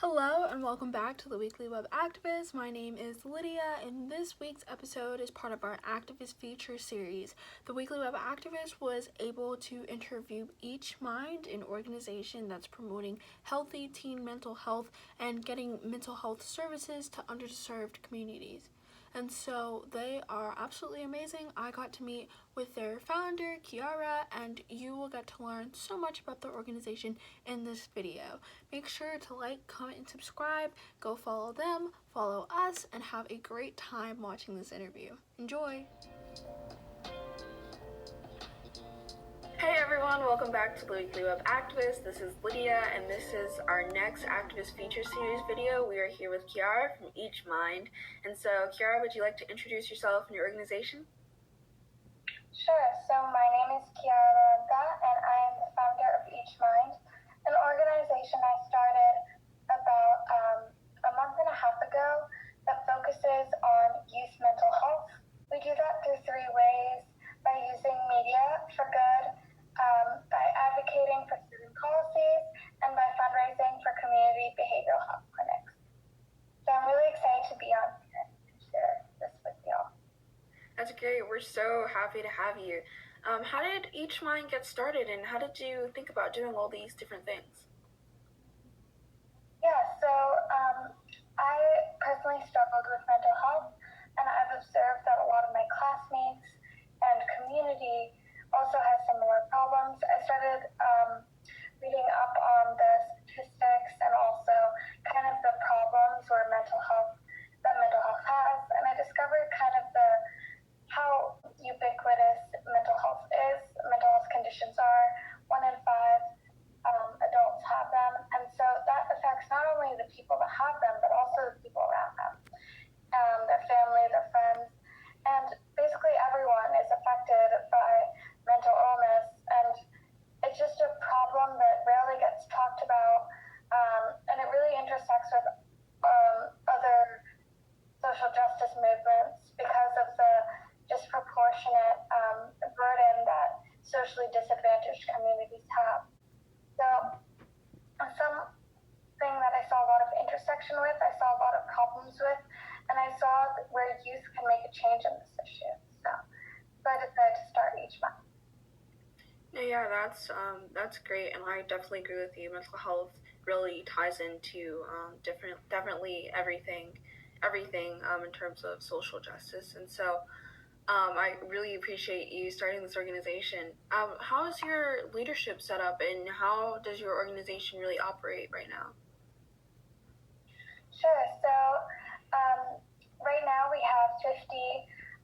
Hello and welcome back to the Weekly Web Activist. My name is Lydia, and this week's episode is part of our Activist feature series. The Weekly Web Activist was able to interview Each Mind, an organization that's promoting healthy teen mental health and getting mental health services to underserved communities. And so they are absolutely amazing. I got to meet with their founder, Kiara, and you will get to learn so much about the organization in this video. Make sure to like, comment, and subscribe. Go follow them, follow us, and have a great time watching this interview. Enjoy! Hey everyone, welcome back to the Weekly Web Activist. This is Lydia, and this is our next Activist feature series video. We are here with Kiara from Each Mind. And so, Kiara, would you like to introduce yourself and your organization? Sure. So my name is Kiara Lorenza, and I am the founder of Each Mind, an organization I started about a month and a half ago that focuses on youth mental health. We do that through three ways: by using media for good, by advocating for student policies, and by fundraising for community behavioral health clinics. So I'm really excited to be on here and share this with y'all. That's great. We're so happy to have you. How did Each Mind get started, and how did you think about doing all these different things? Yeah, so I personally struggled with mental health, and I've observed that a lot of my classmates and community also has similar problems. I started reading up on the statistics and also kind of the problems where mental health has, and I discovered kind of how ubiquitous mental health is. Mental health conditions are 1 in 5 adults have them, and so that affects not only the people that have them, but also the people around them, their family, their friends, and basically everyone is affected by mental illness, and it's just a problem that rarely gets talked about, and it really intersects with other social justice movements because of the disproportionate burden that socially disadvantaged communities have. So something that I saw a lot of intersection with, I saw a lot of problems with, and I saw where youth can make a change in this issue. So I decided to start Each Month. Yeah, that's great, and I definitely agree with you. Mental health really ties into definitely everything in terms of social justice, and so I really appreciate you starting this organization. How is your leadership set up, and how does your organization really operate right now? Sure. So right now we have 50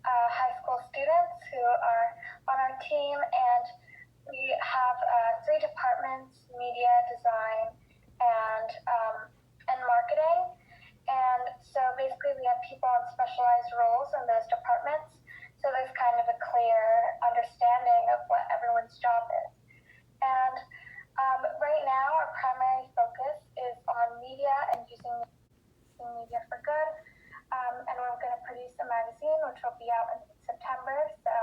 high school students who are on our team, and we have 3 departments: media, design, and marketing. And so basically we have people on specialized roles in those departments, so there's kind of a clear understanding of what everyone's job is. And right now our primary focus is on media and using media for good. And we're going to produce a magazine which will be out in September, so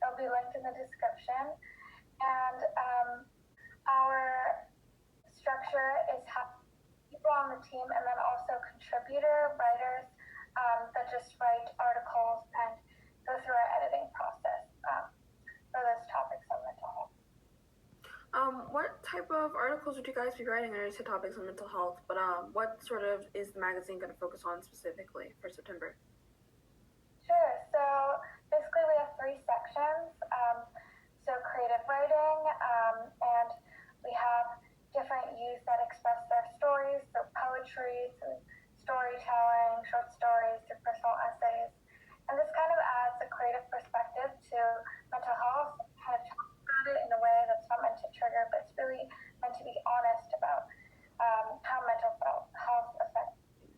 it'll be linked in the description. And our structure is people on the team, and then also contributor writers that just write articles and go through our editing process for those topics on mental health. What type of articles would you guys be writing? I know you said topics on mental health, but what sort of is the magazine going to focus on specifically for September? Sure. So basically we have 3 sections. So creative writing, and we have different youth that express their stories, so poetry, so storytelling, short stories, through personal essays. And this kind of adds a creative perspective to mental health, kind of talks about it in a way that's not meant to trigger, but it's really meant to be honest about how mental health affects you.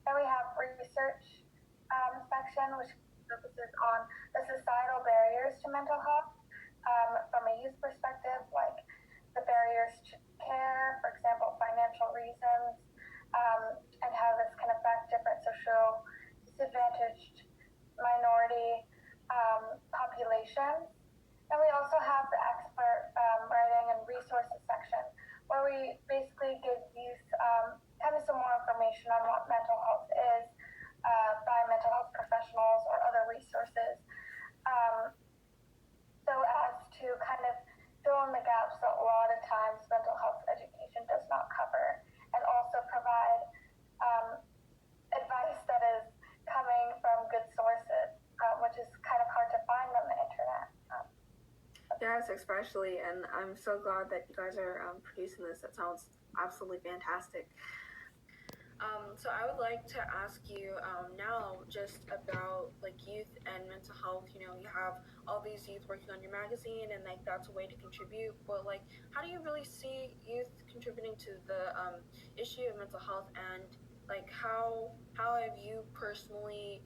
Then we have research section, which focuses on the societal barriers to mental health from a youth perspective, like the barriers to care, for example, financial reasons, information on what mental health is by mental health professionals or other resources, so as to kind of fill in the gaps that a lot of times mental health education does not cover, and also provide advice that is coming from good sources, which is kind of hard to find on the internet. Yes, especially, and I'm so glad that you guys are producing this. That sounds absolutely fantastic. So I would like to ask you now just about like youth and mental health. You have all these youth working on your magazine, and like that's a way to contribute. But like, how do you really see youth contributing to the issue of mental health, and like how have you personally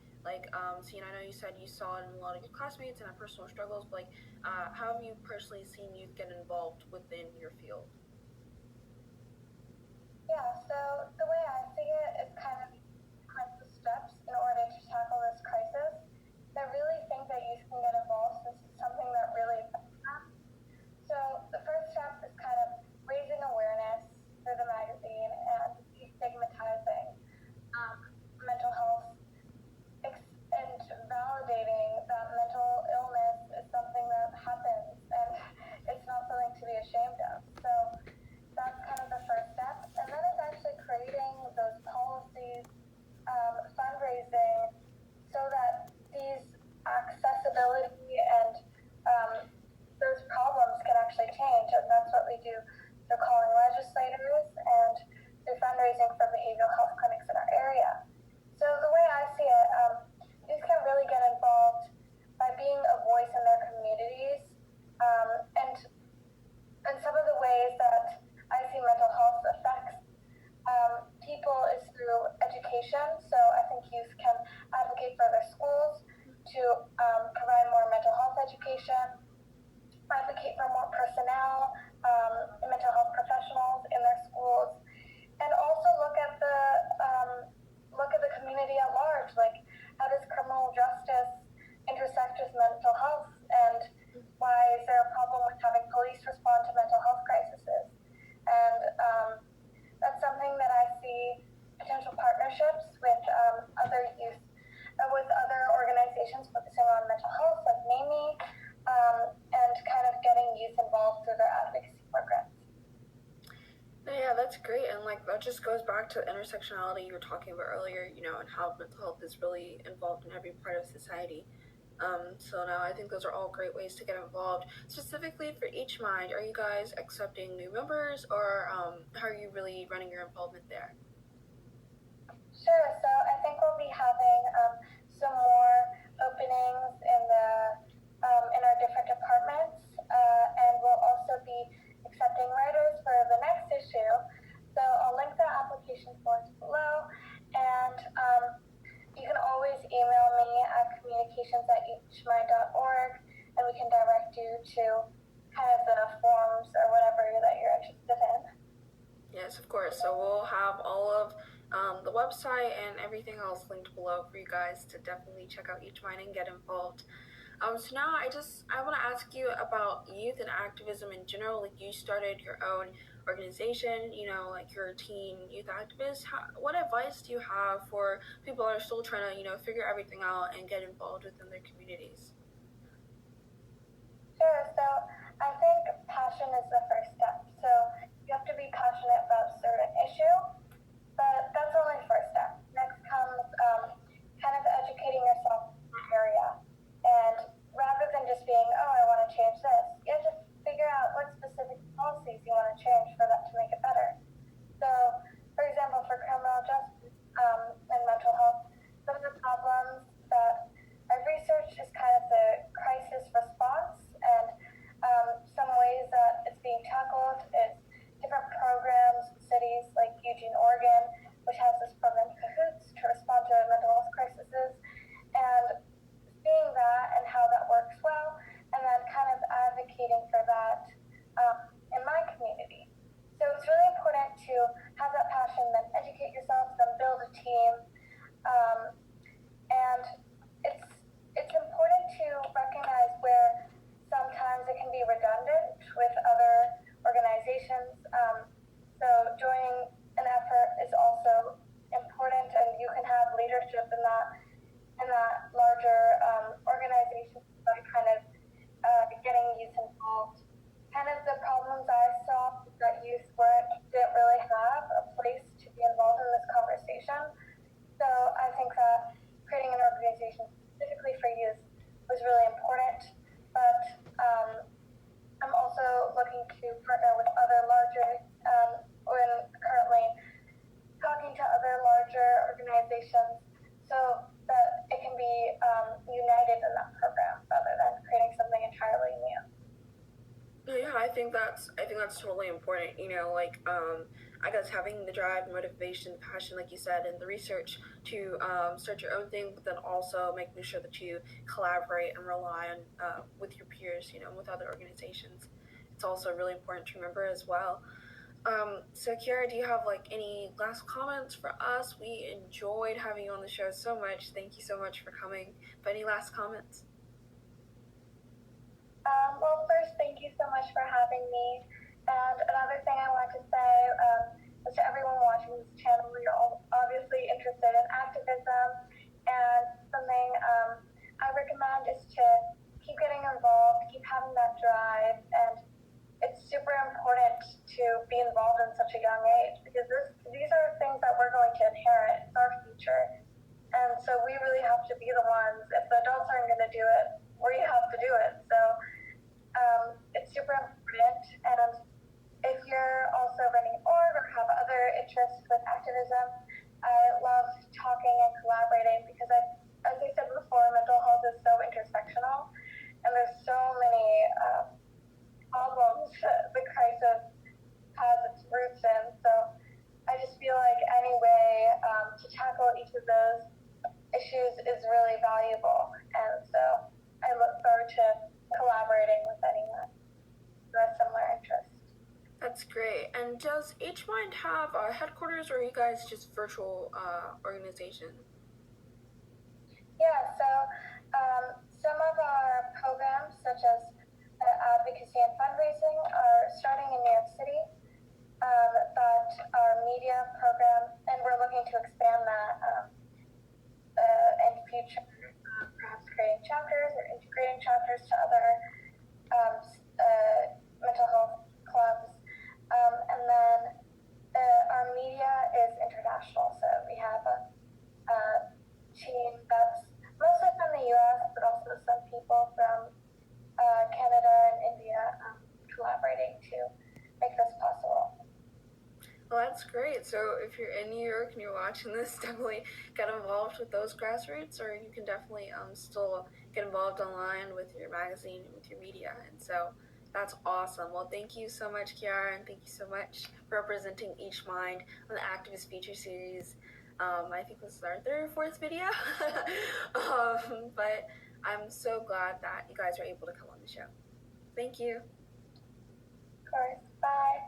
seen? I know you said you saw it in a lot of your classmates and have personal struggles, but like how have you personally seen youth get involved within your field? Yeah, so the way I see it is kind of sequence of steps in order to tackle this crisis. I really think that youth can get involved since it's something that really affects them. So the first step is kind of raising awareness through the magazine and destigmatizing mental health and validating that mental illness is something that happens and it's not something to be ashamed of. So that's kind of the first step. And then it's actually creating those policies, fundraising, so that these accessibility and those problems can actually change. And that's what we do through calling legislators and through fundraising for behavioral health clinics in our area. So the way I see it, youth can really get involved by being a voice in their communities, and some of the ways that I see mental health affects people is through education. So I think youth can advocate for their schools to provide more mental health education, advocate for more personnel, mental health professionals in their schools, and also look at the community at large. Like, how does criminal justice intersect with mental health, and why is there a problem with having police respond to mental health crises? And that's something that I see potential partnerships with other youth, with other organizations focusing on mental health, like NAMI, and kind of getting youth involved through their advocacy programs. Yeah, that's great, and like that just goes back to intersectionality you were talking about earlier, and how mental health is really involved in every part of society. So now I think those are all great ways to get involved. Specifically for Each Mind, are you guys accepting new members, or how are you really running your involvement there? Sure. So I think we'll be having some more openings in our different departments, and we'll also be accepting writers for the next issue. So I'll link the application forms below, and you can always email me at communications@eachmind.org, and we can direct you to kind of the forms or whatever that you're interested in. Yes, of course. So we'll have all of the website and everything else linked below for you guys to definitely check out Each Mind and get involved. So now I want to ask you about youth and activism in general. Like, you started your own organization, like you're a teen youth activist. What advice do you have for people that are still trying to, figure everything out and get involved within their communities? Sure. So I think passion is the first step. So you have to be passionate about a certain issue, but that's only the first step. Next comes kind of educating yourself in that area. And rather than just being, oh, I want to change this, you have to figure out what specific policies you want to change for that to make it better. So, for example, for criminal justice and mental health, some of the problems that I've researched is kind of the crisis response, and some ways that it's being tackled is different programs in cities like Eugene, organizations so that it can be united in that program rather than creating something entirely new. Yeah, I think that's totally important. I guess having the drive, motivation, passion, like you said, and the research to start your own thing, but then also making sure that you collaborate and rely on with your peers, with other organizations. It's also really important to remember as well. So Kiara, do you have any last comments for us? We enjoyed having you on the show so much. Thank you so much for coming. But any last comments? Well, first, thank you so much for having me. And another thing I want to say is to everyone watching this channel, you're all obviously interested in activism, and something I recommend is to keep getting involved, keep having that drive, and it's super important to be involved in such a young age because these are things that we're going to inherit. It's our future. And so we really have to be the ones, if the adults aren't going to do it, we have to do it. So it's super important. And if you're also running an org or have other interests with activism, I love talking and collaborating because as I said before, mental health is so intersectional and there's so many problems the crisis has its roots in. So I just feel like any way to tackle each of those issues is really valuable. And so I look forward to collaborating with anyone who has similar interests. That's great. And does H-Mind have a headquarters, or are you guys just virtual organization? Yeah, so some of our programs, such as advocacy and fundraising, are starting in New York City. But our media program, and we're looking to expand that in future, perhaps creating chapters or integrating chapters to other mental health clubs. And then our media is international, so we have a team that's mostly from the US, but also some people from Canada and India collaborating to make this possible. Well, that's great. So if you're in New York and you're watching this, definitely get involved with those grassroots, or you can definitely still get involved online with your magazine and with your media. And so that's awesome. Well, thank you so much, Kiara, and thank you so much for representing Each Mind on the Activist Feature Series. I think this is our third or fourth video, but I'm so glad that you guys are able to come on the show. Thank you. Of course. Bye.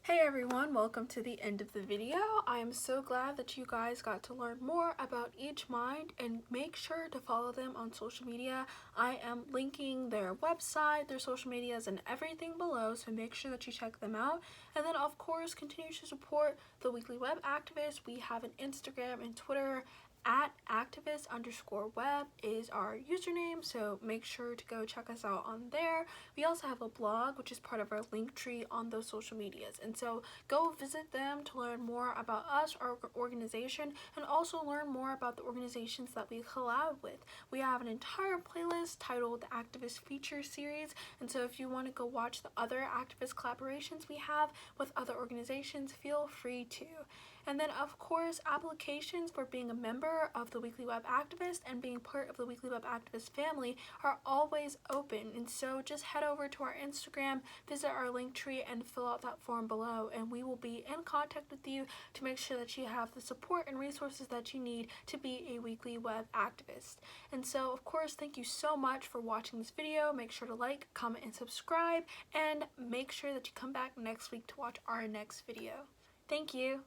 Hey everyone, welcome to the end of the video. I am so glad that you guys got to learn more about Each Mind, and make sure to follow them on social media. I am linking their website, their social medias, and everything below, so make sure that you check them out. And then of course, continue to support the Weekly Web Activist. We have an Instagram and Twitter at activist_web is our username, so make sure to go check us out on there. We also have a blog, which is part of our Linktree on those social medias, and so go visit them to learn more about us, our organization, and also learn more about the organizations that we collab with. We have an entire playlist titled the Activist Feature Series, and so if you want to go watch the other activist collaborations we have with other organizations, feel free to. And then of course, applications for being a member of the Weekly Web Activist and being part of the Weekly Web Activist family are always open. And so just head over to our Instagram, visit our Linktree, and fill out that form below, and we will be in contact with you to make sure that you have the support and resources that you need to be a Weekly Web Activist. And so of course, thank you so much for watching this video. Make sure to like, comment, and subscribe, and make sure that you come back next week to watch our next video. Thank you.